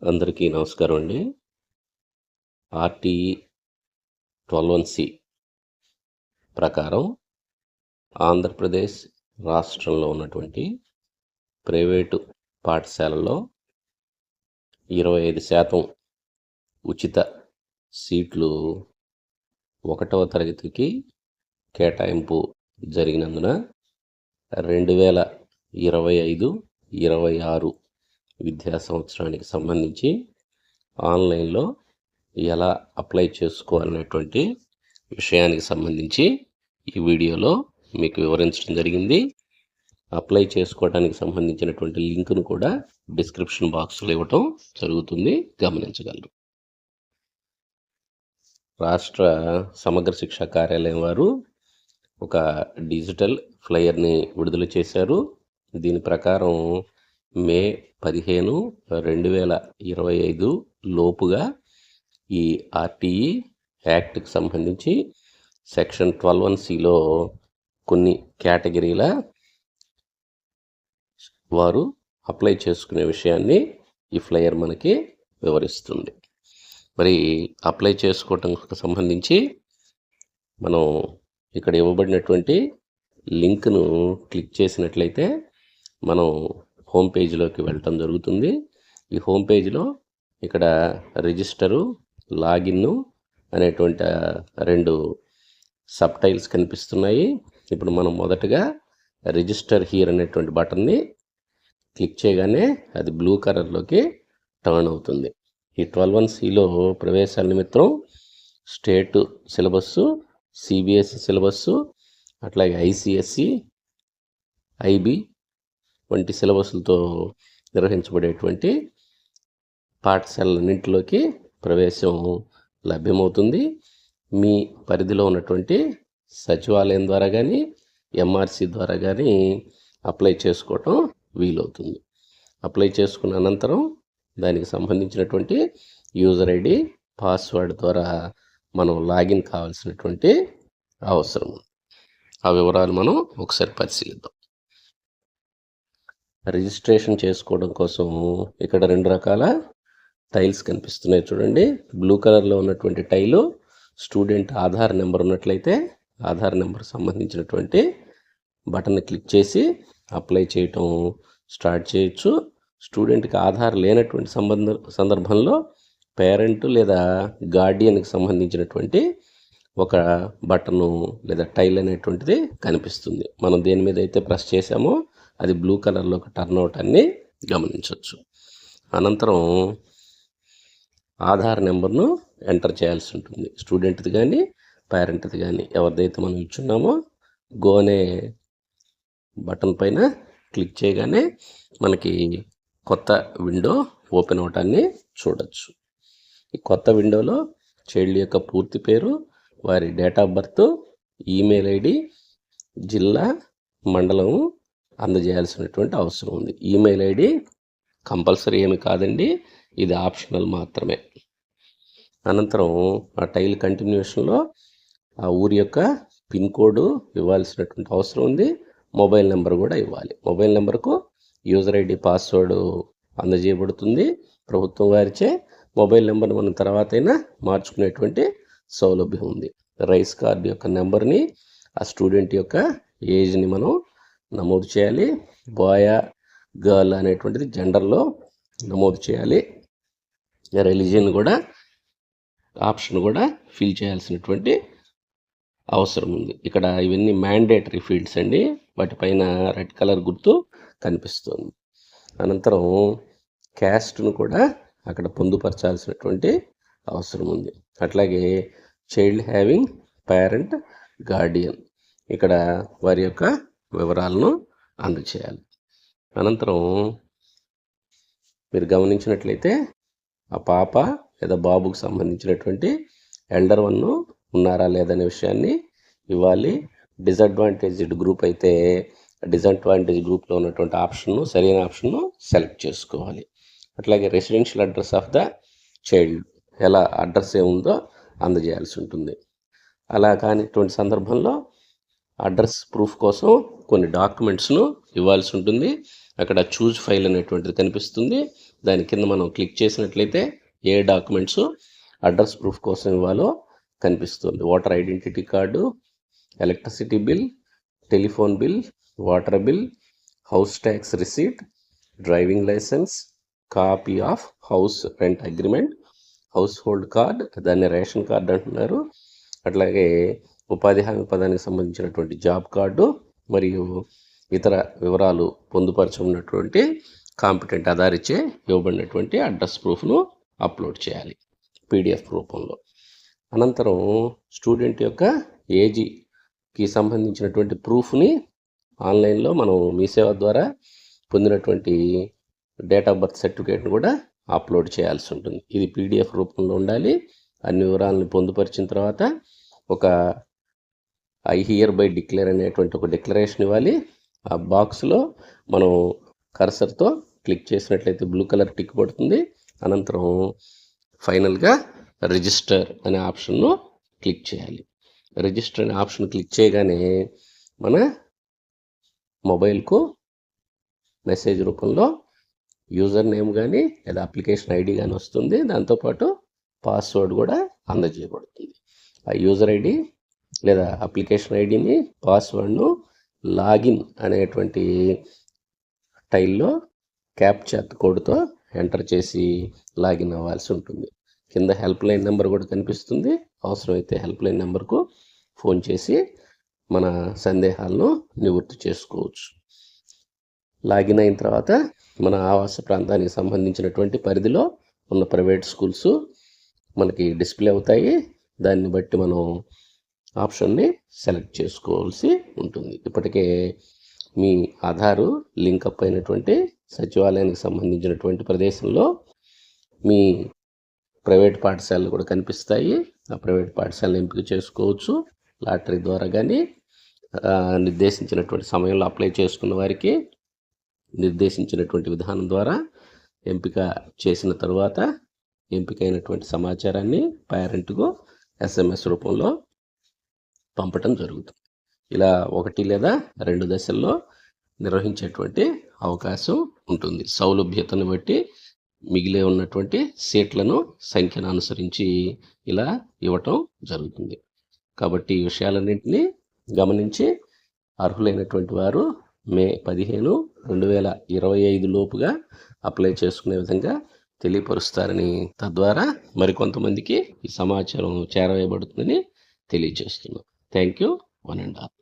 అందరికీ నమస్కారం అండి. ఆర్టీఈ 12(1)సి ప్రకారం ఆంధ్రప్రదేశ్ రాష్ట్రంలో ఉన్నటువంటి ప్రైవేటు పాఠశాలల్లో 25% ఉచిత సీట్లు 1వ తరగతికి కేటాయింపు జరిగినందున 2025-26 విద్యా సంవత్సరానికి సంబంధించి ఆన్లైన్లో ఎలా అప్లై చేసుకోవాలనేటువంటి విషయానికి సంబంధించి ఈ వీడియోలో మీకు వివరించడం జరిగింది. అప్లై చేసుకోవడానికి సంబంధించినటువంటి లింక్ను కూడా డిస్క్రిప్షన్ బాక్స్లో ఇవ్వటం జరుగుతుంది, గమనించగలరు. రాష్ట్ర సమగ్ర శిక్షా కార్యాలయం వారు ఒక డిజిటల్ ఫ్లయర్ని విడుదల చేశారు. దీని ప్రకారం మే 15, 2025 లోపుగా ఈ ఆర్టీఈ యాక్ట్కి సంబంధించి సెక్షన్ 12(1)సిలో కొన్ని కేటగిరీల వారు అప్లై చేసుకునే విషయాన్ని ఈ ఫ్లయర్ మనకి వివరిస్తుంది. మరి అప్లై చేసుకోవటానికి సంబంధించి మనం ఇక్కడ ఇవ్వబడినటువంటి లింక్ను క్లిక్ చేసినట్లయితే మనం హోమ్ పేజీలోకి వెళ్ళటం జరుగుతుంది. ఈ హోమ్ పేజీలో ఇక్కడ రిజిస్టరు, లాగిన్ అనేటువంటి 2 సబ్ టైల్స్ కనిపిస్తున్నాయి. ఇప్పుడు మనం మొదటగా రిజిస్టర్ హియర్ అనేటువంటి బటన్ని క్లిక్ చేయగానే అది బ్లూ కలర్లోకి టర్న్ అవుతుంది. ఈ 12(1)సిలో ప్రవేశాల నిమిత్తం స్టేట్ సిలబస్సు, సిబిఎస్ఈ సిలబస్సు, అట్లాగే ఐసిఎస్ఈ, ఐబి వంటి సిలబస్లతో నిర్వహించబడేటువంటి పాఠశాలన్నింటిలోకి ప్రవేశం లభ్యమవుతుంది. మీ పరిధిలో ఉన్నటువంటి సచివాలయం ద్వారా కానీ ఎంఆర్సి ద్వారా కానీ అప్లై చేసుకోవటం వీలవుతుంది. అప్లై చేసుకున్న అనంతరం దానికి సంబంధించినటువంటి యూజర్ ఐడి, పాస్వర్డ్ ద్వారా మనం లాగిన్ కావాల్సినటువంటి అవసరం. ఆ వివరాలు మనం ఒకసారి పరిశీలిద్దాం. రిజిస్ట్రేషన్ చేసుకోవడం కోసం ఇక్కడ 2 రకాల టైల్స్ కనిపిస్తున్నాయి చూడండి. బ్లూ కలర్లో ఉన్నటువంటి టైలు స్టూడెంట్ ఆధార్ నెంబర్ ఉన్నట్లయితే ఆధార్ నెంబర్ సంబంధించినటువంటి బటన్ని క్లిక్ చేసి అప్లై చేయటం స్టార్ట్ చేయొచ్చు. స్టూడెంట్కి ఆధార్ లేనటువంటి సందర్భంలో పేరెంట్ లేదా గార్డియన్కి సంబంధించినటువంటి ఒక బటను లేదా టైల్ అనేటువంటిది కనిపిస్తుంది. మనం దేని మీద అయితే ప్రెస్ చేసామో అది బ్లూ కలర్లోకి టర్న్ అవటాన్ని గమనించవచ్చు. అనంతరం ఆధార్ నెంబర్ను ఎంటర్ చేయాల్సి ఉంటుంది. స్టూడెంట్ది కానీ పేరెంట్ది కానీ ఎవరిదైతే మనం ఇచ్చున్నామో గో అనే బటన్ పైన క్లిక్ చేయగానే మనకి కొత్త విండో ఓపెన్ అవటాన్ని చూడొచ్చు. ఈ కొత్త విండోలో చైల్డ్ యొక్క పూర్తి పేరు, వారి date of birth, email ID, జిల్లా, మండలం అందజేయాల్సినటువంటి అవసరం ఉంది. ఈమెయిల్ ఐడి కంపల్సరీ ఏమి కాదండి, ఇది ఆప్షనల్ మాత్రమే. అనంతరం ఆ టైల్ కంటిన్యూషన్లో ఆ ఊరి యొక్క పిన్ కోడ్ ఇవ్వాల్సినటువంటి అవసరం ఉంది. మొబైల్ నెంబర్ కూడా ఇవ్వాలి. మొబైల్ నెంబర్కు యూజర్ ఐడి, పాస్వర్డ్ అందజేయబడుతుంది ప్రభుత్వం వారిచే. మొబైల్ నెంబర్ని మనం తర్వాత అయినా మార్చుకునేటువంటి సౌలభ్యం ఉంది. రైస్ కార్డు యొక్క నెంబర్ని, ఆ స్టూడెంట్ యొక్క ఏజ్ని మనం నమోదు చేయాలి. బాయ్, గర్ల్ అనేటువంటిది జెండర్లో నమోదు చేయాలి. రిలీజియన్ కూడా ఆప్షన్ కూడా ఫిల్ చేయాల్సినటువంటి అవసరం ఉంది. ఇక్కడ ఇవన్నీ మ్యాండేటరీ ఫీల్డ్స్ అండి, వాటిపైన రెడ్ కలర్ గుర్తు కనిపిస్తుంది. అనంతరం క్యాస్ట్ను కూడా అక్కడ పొందుపరచాల్సినటువంటి అవసరం ఉంది. అట్లాగే చైల్డ్ హ్యావింగ్ పేరెంట్, గార్డియన్, ఇక్కడ వారి యొక్క వివరాలను అందజేయాలి. అనంతరం మీరు గమనించినట్లయితే ఆ పాప లేదా బాబుకు సంబంధించినటువంటి ఎల్డర్ 1 ఉన్నారా లేదనే విషయాన్ని ఇవ్వాలి. డిసడ్వాంటేజ్డ్ గ్రూప్ అయితే డిసడ్వాంటేజ్ గ్రూప్లో ఉన్నటువంటి ఆప్షన్ను, సరైన ఆప్షన్ను సెలెక్ట్ చేసుకోవాలి. అట్లాగే residential address of the child, ఎలా అడ్రస్ ఏముందో అందజేయాల్సి ఉంటుంది. అలా కానిటువంటి సందర్భంలో అడ్రస్ ప్రూఫ్ కోసం కొన్ని డాక్యుమెంట్స్ను ఇవ్వాల్సి ఉంటుంది. అక్కడ చూజ్ ఫైల్ అనేటువంటిది కనిపిస్తుంది. దాని కింద మనం క్లిక్ చేసినట్లయితే ఏ డాక్యుమెంట్స్ అడ్రస్ ప్రూఫ్ కోసం ఇవ్వాలో కనిపిస్తుంది. Voter identity card, electricity bill, telephone bill, water bill, house tax receipt, driving licence, copy of house rent agreement, house hold card, దాన్ని రేషన్ కార్డు అంటున్నారు, అట్లాగే ఉపాధి హామీ పదానికి సంబంధించినటువంటి జాబ్ కార్డు మరియు ఇతర వివరాలు పొందుపరచుకున్నటువంటి కాంపిటెంట్ ఆధారిచే ఇవ్వబడినటువంటి అడ్రస్ ప్రూఫ్ను అప్లోడ్ చేయాలి పీడిఎఫ్ రూపంలో. అనంతరం స్టూడెంట్ యొక్క ఏజ్కి సంబంధించినటువంటి ప్రూఫ్ని ఆన్లైన్లో మనం మీ సేవ ద్వారా పొందినటువంటి డేట్ ఆఫ్ బర్త్ సర్టిఫికేట్ని కూడా అప్లోడ్ చేయాల్సి ఉంటుంది. ఇది పీడిఎఫ్ రూపంలో ఉండాలి. అన్ని వివరాలను పొందుపరిచిన తర్వాత ఒక ఐ హియర్ బై డిక్లేర్ అనేటువంటి ఒక డిక్లరేషన్ ఇవ్వాలి. ఆ బాక్స్లో మనం కర్సర్తో క్లిక్ చేసినట్లయితే బ్లూ కలర్ టిక్ పడుతుంది. అనంతరం ఫైనల్గా రిజిస్టర్ అనే ఆప్షన్ను క్లిక్ చేయాలి. రిజిస్టర్ అనే ఆప్షన్ క్లిక్ చేయగానే మన మొబైల్కు మెసేజ్ రూపంలో యూజర్ నేమ్ కానీ లేదా అప్లికేషన్ ఐడి కానీ వస్తుంది. దాంతోపాటు పాస్వర్డ్ కూడా అందజేయబడుతుంది. ఆ యూజర్ ఐడి లేదా అప్లికేషన్ ఐడిని, పాస్వర్డ్ను లాగిన్ అనేటువంటి టైల్లో క్యాప్చా కోడ్తో ఎంటర్ చేసి లాగిన్ అవ్వాల్సి ఉంటుంది. కింద హెల్ప్ లైన్ నెంబర్ కూడా కనిపిస్తుంది. అవసరమైతే హెల్ప్ లైన్ నెంబర్కు ఫోన్ చేసి మన సందేహాలను నివృత్తి చేసుకోవచ్చు. లాగిన్ అయిన తర్వాత మన ఆవాస ప్రాంతానికి సంబంధించినటువంటి పరిధిలో ఉన్న ప్రైవేట్ స్కూల్స్ మనకి డిస్ప్లే అవుతాయి. దాన్ని బట్టి మనం ఆప్షన్ని సెలెక్ట్ చేసుకోవాల్సి ఉంటుంది. ఇప్పటికే మీ ఆధారు లింకప్ అయినటువంటి సచివాలయానికి సంబంధించినటువంటి ప్రదేశంలో మీ ప్రైవేట్ పాఠశాలలు కూడా కనిపిస్తాయి. ఆ ప్రైవేట్ పాఠశాలను ఎంపిక చేసుకోవచ్చు. లాటరీ ద్వారా కానీ నిర్దేశించినటువంటి సమయంలో అప్లై చేసుకున్న వారికి నిర్దేశించినటువంటి విధానం ద్వారా ఎంపిక చేసిన తర్వాత ఎంపికైనటువంటి సమాచారాన్ని పేరెంట్కు SMS రూపంలో పంపటం జరుగుతుంది. ఇలా 1 లేదా 2 దశల్లో నిర్వహించేటువంటి అవకాశం ఉంటుంది. సౌలభ్యతను బట్టి మిగిలే ఉన్నటువంటి సీట్లను సంఖ్యను అనుసరించి ఇలా ఇవ్వటం జరుగుతుంది. కాబట్టి ఈ విషయాలన్నింటినీ గమనించి అర్హులైనటువంటి వారు మే 15, 2025 లోపుగా అప్లై చేసుకునే విధంగా తెలియపరుస్తారని, తద్వారా మరికొంతమందికి ఈ సమాచారం చేరవేయబడుతుందని తెలియజేస్తున్నాం. Thank you. 1 and all.